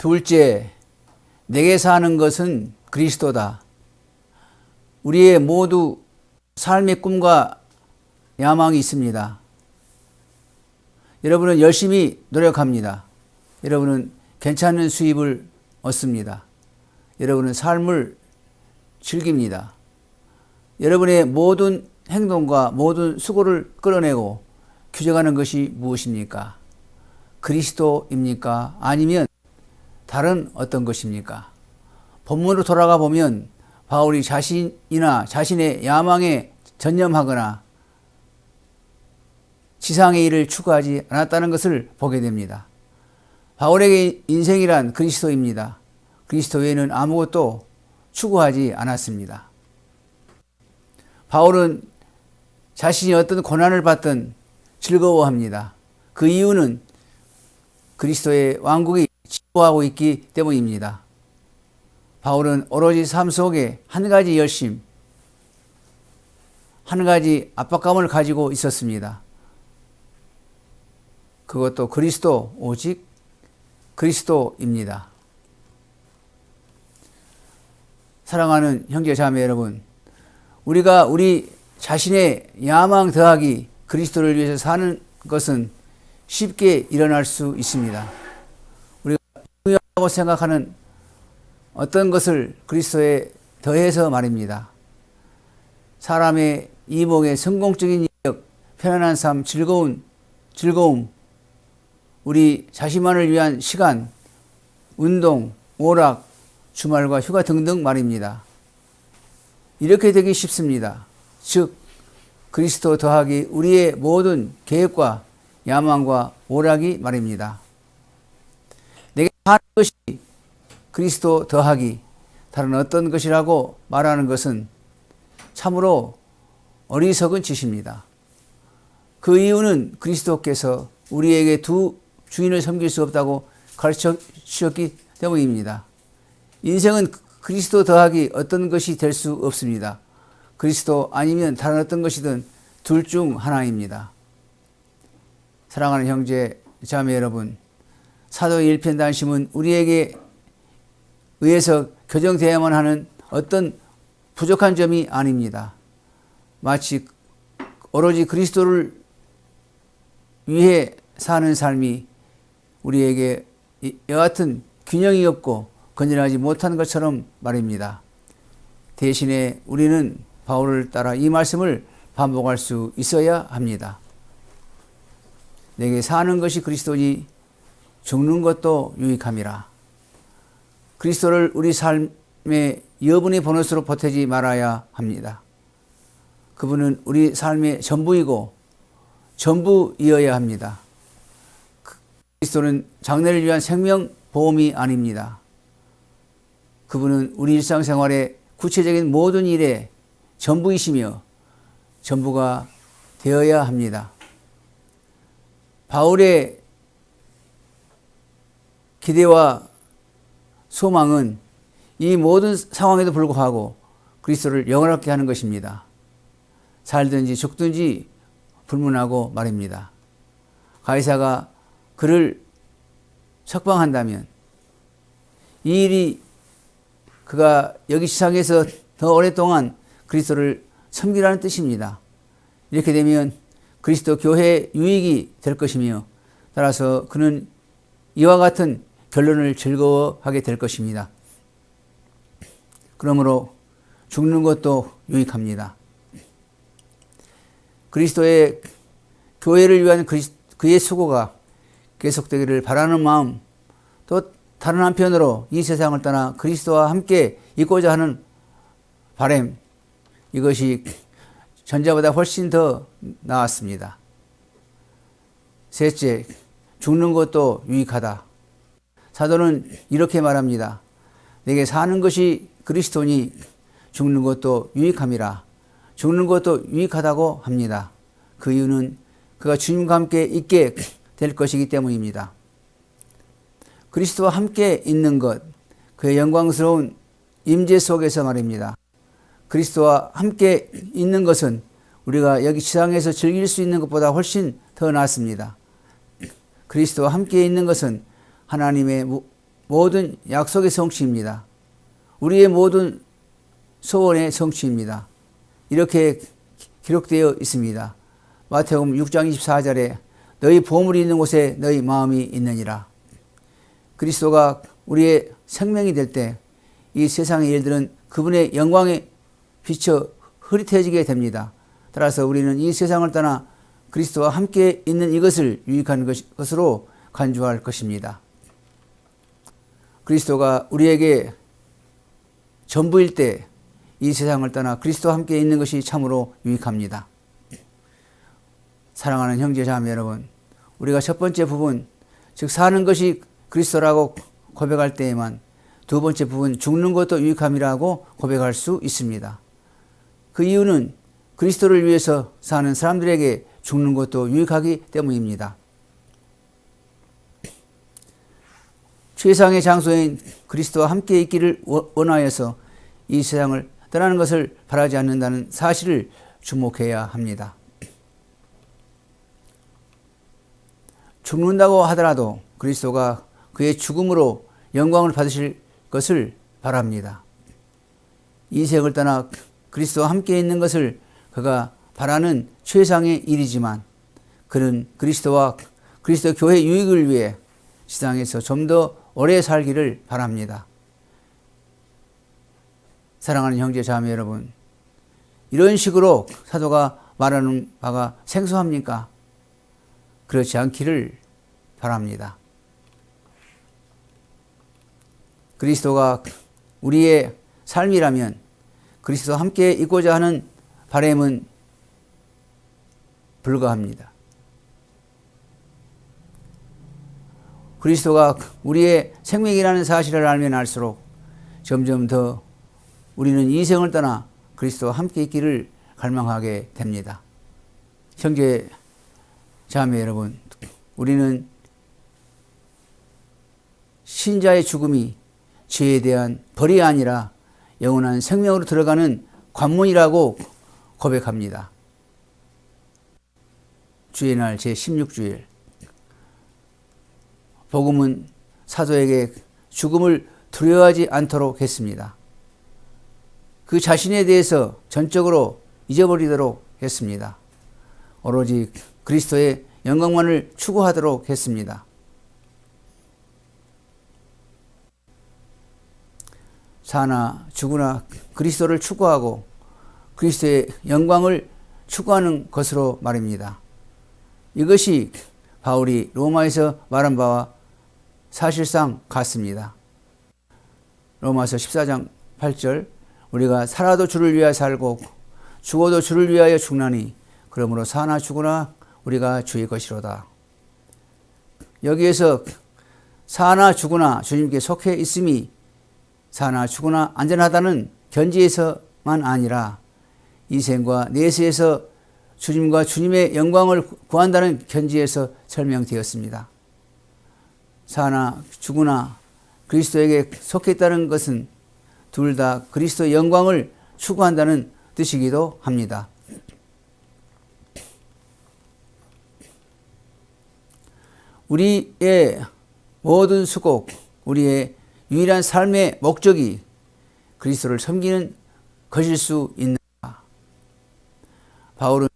둘째, 내게 사는 것은 그리스도다. 우리의 모두 삶의 꿈과 야망이 있습니다. 여러분은 열심히 노력합니다. 여러분은 괜찮은 수입을 얻습니다. 여러분은 삶을 즐깁니다. 여러분의 모든 행동과 모든 수고를 끌어내고 규정하는 것이 무엇입니까? 그리스도입니까? 아니면 다른 어떤 것입니까? 본문으로 돌아가 보면 바울이 자신이나 자신의 야망에 전념하거나 지상의 일을 추구하지 않았다는 것을 보게 됩니다. 바울에게 인생이란 그리스도입니다. 그리스도 외에는 아무것도 추구하지 않았습니다. 바울은 자신이 어떤 고난을 받든 즐거워합니다. 그 이유는 그리스도의 왕국이 지도하고 있기 때문입니다. 바울은 오로지 삶 속에 한 가지 열심, 한 가지 압박감을 가지고 있었습니다. 그것도 그리스도, 오직 그리스도입니다. 사랑하는 형제 자매 여러분, 우리가 우리 자신의 야망 더하기 그리스도를 위해서 사는 것은 쉽게 일어날 수 있습니다. 우리가 중요하다고 생각하는 어떤 것을 그리스도에 더해서 말입니다. 사람의 이목의 성공적인 력, 편안한 삶, 즐거움, 우리 자신만을 위한 시간, 운동, 오락, 주말과 휴가 등등 말입니다. 이렇게 되기 쉽습니다. 즉 그리스도 더하기 우리의 모든 계획과 야망과 오락이 말입니다. 내게 하는 것이 그리스도 더하기 다른 어떤 것이라고 말하는 것은 참으로 어리석은 짓입니다. 그 이유는 그리스도께서 우리에게 두 주인을 섬길 수 없다고 가르쳐 주셨기 때문입니다. 인생은 그리스도 더하기 어떤 것이 될 수 없습니다. 그리스도 아니면 다른 어떤 것이든 둘 중 하나입니다. 사랑하는 형제, 자매 여러분, 사도의 1편 단심은 우리에게 의해서 교정되어야만 하는 어떤 부족한 점이 아닙니다. 마치 오로지 그리스도를 위해 사는 삶이 우리에게 여하튼 균형이 없고 건전하지 못한 것처럼 말입니다. 대신에 우리는 바울을 따라 이 말씀을 반복할 수 있어야 합니다. 내게 사는 것이 그리스도니 죽는 것도 유익함이라. 그리스도를 우리 삶의 여분의 보너스로 보태지 말아야 합니다. 그분은 우리 삶의 전부이고 전부이어야 합니다. 그리스도는 장래를 위한 생명보험이 아닙니다. 그분은 우리 일상생활의 구체적인 모든 일의 전부이시며 전부가 되어야 합니다. 바울의 기대와 소망은 이 모든 상황에도 불구하고 그리스도를 영원하게 하는 것입니다. 살든지 죽든지 불문하고 말입니다. 가이사가 그를 석방한다면 이 일이 그가 여기 세상에서 더 오랫동안 그리스도를 섬기라는 뜻입니다. 이렇게 되면 그리스도 교회의 유익이 될 것이며 따라서 그는 이와 같은 결론을 즐거워하게 될 것입니다. 그러므로 죽는 것도 유익합니다. 그리스도의 교회를 위한 그의 수고가 계속되기를 바라는 마음, 또 다른 한편으로 이 세상을 떠나 그리스도와 함께 있고자 하는 바람, 이것이 전자보다 훨씬 더 나았습니다. 셋째, 죽는 것도 유익하다. 사도는 이렇게 말합니다. 내게 사는 것이 그리스도니 죽는 것도 유익함이라. 죽는 것도 유익하다고 합니다. 그 이유는 그가 주님과 함께 있게 될 것이기 때문입니다. 그리스도와 함께 있는 것, 그의 영광스러운 임재 속에서 말입니다. 그리스도와 함께 있는 것은 우리가 여기 지상에서 즐길 수 있는 것보다 훨씬 더 낫습니다. 그리스도와 함께 있는 것은 하나님의 모든 약속의 성취입니다. 우리의 모든 소원의 성취입니다. 이렇게 기록되어 있습니다. 마태복음 6장 24절에 너희 보물이 있는 곳에 너희 마음이 있느니라. 그리스도가 우리의 생명이 될 때 이 세상의 일들은 그분의 영광에 비쳐 흐릿해지게 됩니다. 따라서 우리는 이 세상을 떠나 그리스도와 함께 있는 이것을 유익한 것으로 간주할 것입니다. 그리스도가 우리에게 전부일 때 이 세상을 떠나 그리스도와 함께 있는 것이 참으로 유익합니다. 사랑하는 형제 자매 여러분, 우리가 첫 번째 부분, 즉 사는 것이 그리스도라고 고백할 때에만 두 번째 부분, 죽는 것도 유익함이라고 고백할 수 있습니다. 그 이유는 그리스도를 위해서 사는 사람들에게 죽는 것도 유익하기 때문입니다. 최상의 장소인 그리스도와 함께 있기를 원하여서 이 세상을 떠나는 것을 바라지 않는다는 사실을 주목해야 합니다. 죽는다고 하더라도 그리스도가 그의 죽음으로 영광을 받으실 것을 바랍니다. 이 세상을 떠나 그리스도와 함께 있는 것을 그가 바라는 최상의 일이지만 그는 그리스도와 그리스도 교회 유익을 위해 세상에서 좀 더 오래 살기를 바랍니다. 사랑하는 형제 자매 여러분, 이런 식으로 사도가 말하는 바가 생소합니까? 그렇지 않기를 바랍니다. 그리스도가 우리의 삶이라면 그리스도와 함께 있고자 하는 바람은 불가합니다. 그리스도가 우리의 생명이라는 사실을 알면 알수록 점점 더 우리는 이 생을 떠나 그리스도와 함께 있기를 갈망하게 됩니다. 형제 자매 여러분, 우리는 신자의 죽음이 죄에 대한 벌이 아니라 영원한 생명으로 들어가는 관문이라고 고백합니다. 주의 날 제16주일, 복음은 사도에게 죽음을 두려워하지 않도록 했습니다. 그 자신에 대해서 전적으로 잊어버리도록 했습니다. 오로지 그리스도의 영광만을 추구하도록 했습니다. 사나 죽으나 그리스도를 추구하고 그리스도의 영광을 추구하는 것으로 말입니다. 이것이 바울이 로마에서 말한 바와 사실상 같습니다. 로마서 14장 8절, 우리가 살아도 주를 위하여 살고 죽어도 주를 위하여 죽나니 그러므로 사나 죽으나 우리가 주의 것이로다. 여기에서 사나 죽으나 주님께 속해 있음이 사나 죽으나 안전하다는 견지에서만 아니라 이 생과 내세에서 주님과 주님의 영광을 구한다는 견지에서 설명되었습니다. 사나 죽으나 그리스도에게 속해 있다는 것은 둘 다 그리스도의 영광을 추구한다는 뜻이기도 합니다. 우리의 모든 수고, 우리의 유일한 삶의 목적이 그리스도를 섬기는 것일 수 있는가? 바울은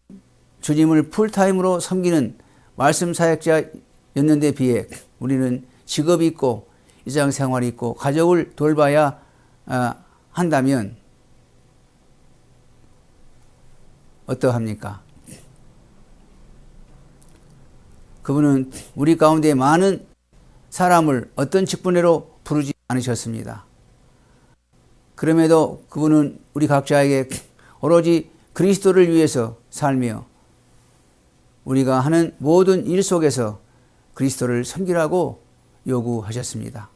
주님을 풀타임으로 섬기는 말씀 사역자였는데 비해 우리는 직업이 있고 일상생활이 있고 가족을 돌봐야 한다면 어떠합니까? 그분은 우리 가운데 많은 사람을 어떤 직분으로 부르지 않으셨습니다. 그럼에도 그분은 우리 각자에게 오로지 그리스도를 위해서 살며 우리가 하는 모든 일 속에서 그리스도를 섬기라고 요구하셨습니다.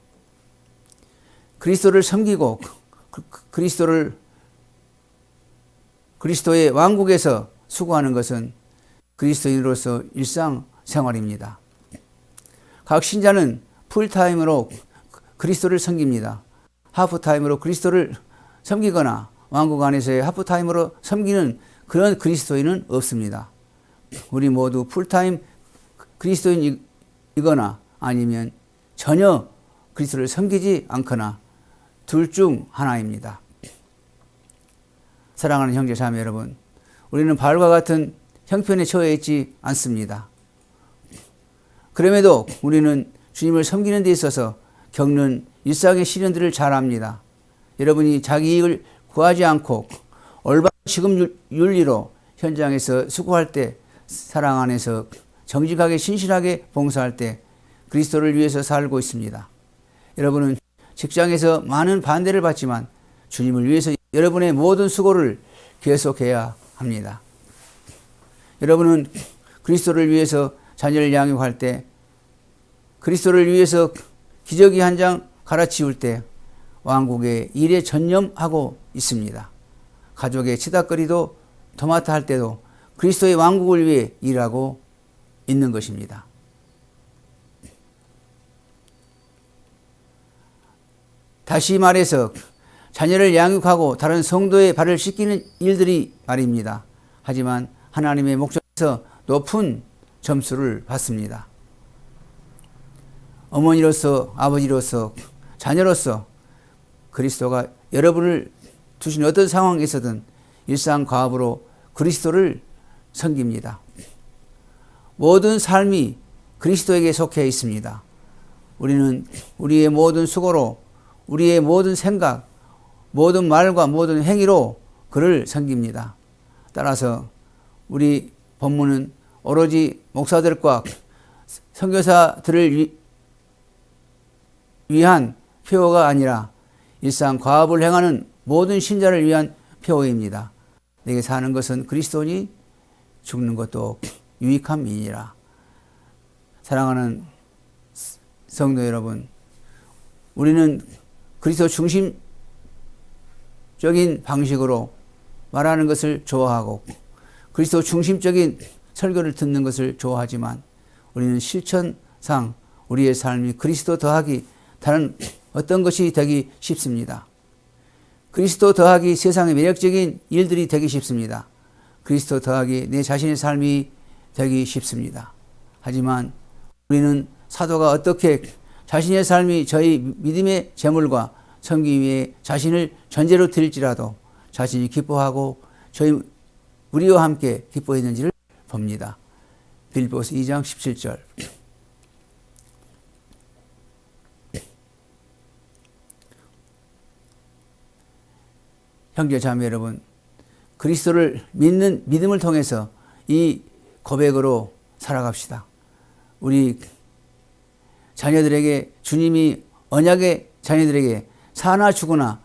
그리스도를 섬기고 그리스도의 왕국에서 수고하는 것은 그리스도인으로서 일상생활입니다. 각 신자는 풀타임으로 그리스도를 섬깁니다. 하프타임으로 그리스도를 섬기거나 왕국 안에서의 하프타임으로 섬기는 그런 그리스도인은 없습니다. 우리 모두 풀타임 그리스도인이거나 아니면 전혀 그리스도를 섬기지 않거나 둘 중 하나입니다. 사랑하는 형제 자매 여러분, 우리는 바울과 같은 형편에 처해 있지 않습니다. 그럼에도 우리는 주님을 섬기는 데 있어서 겪는 일상의 시련들을 잘 압니다. 여러분이 자기 이익을 구하지 않고 올바른 지금 윤리로 현장에서 수고할 때, 사랑 안에서 정직하게 신실하게 봉사할 때 그리스도를 위해서 살고 있습니다. 여러분은 직장에서 많은 반대를 받지만 주님을 위해서 여러분의 모든 수고를 계속해야 합니다. 여러분은 그리스도를 위해서 자녀를 양육할 때, 그리스도를 위해서 기저귀 한 장 갈아치울 때 왕국의 일에 전념하고 있습니다. 가족의 치닫거리도 도맡아 할 때도 그리스도의 왕국을 위해 일하고 있는 것입니다. 다시 말해서 자녀를 양육하고 다른 성도의 발을 씻기는 일들이 말입니다. 하지만 하나님의 목적에서 높은 점수를 받습니다. 어머니로서, 아버지로서, 자녀로서 그리스도가 여러분을 두신 어떤 상황에서든 일상과업으로 그리스도를 섬깁니다. 모든 삶이 그리스도에게 속해 있습니다. 우리는 우리의 모든 수고로, 우리의 모든 생각, 모든 말과 모든 행위로 그를 섬깁니다. 따라서 우리 본문은 오로지 목사들과 선교사들을 위한 표어가 아니라 일상 과업을 행하는 모든 신자를 위한 표어입니다. 내게 사는 것은 그리스도니 죽는 것도 유익함이니라. 사랑하는 성도 여러분, 우리는 그리스도 중심적인 방식으로 말하는 것을 좋아하고 그리스도 중심적인 설교를 듣는 것을 좋아하지만 우리는 실천상 우리의 삶이 그리스도 더하기 다른 어떤 것이 되기 쉽습니다. 그리스도 더하기 세상의 매력적인 일들이 되기 쉽습니다. 그리스도 더하기 내 자신의 삶이 되기 쉽습니다. 하지만 우리는 사도가 어떻게 자신의 삶이 저희 믿음의 재물과 섬기기 위해 자신을 전제로 드릴지라도 자신이 기뻐하고 저희 우리와 함께 기뻐했는지를 봅니다. 빌립보서 2장 17절. 형제 자매 여러분, 그리스도를 믿는 믿음을 통해서 이 고백으로 살아갑시다. 우리 자녀들에게 주님이 언약의 자녀들에게 사나 죽으나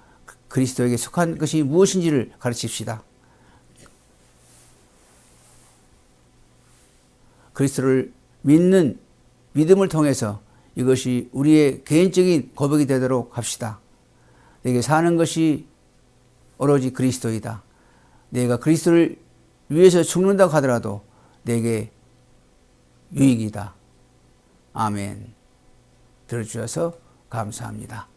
그리스도에게 속한 것이 무엇인지를 가르칩시다. 그리스도를 믿는 믿음을 통해서 이것이 우리의 개인적인 고백이 되도록 합시다. 내게 사는 것이 오로지 그리스도이다. 내가 그리스도를 위해서 죽는다고 하더라도 내게 유익이다. 아멘. 들어주셔서 감사합니다.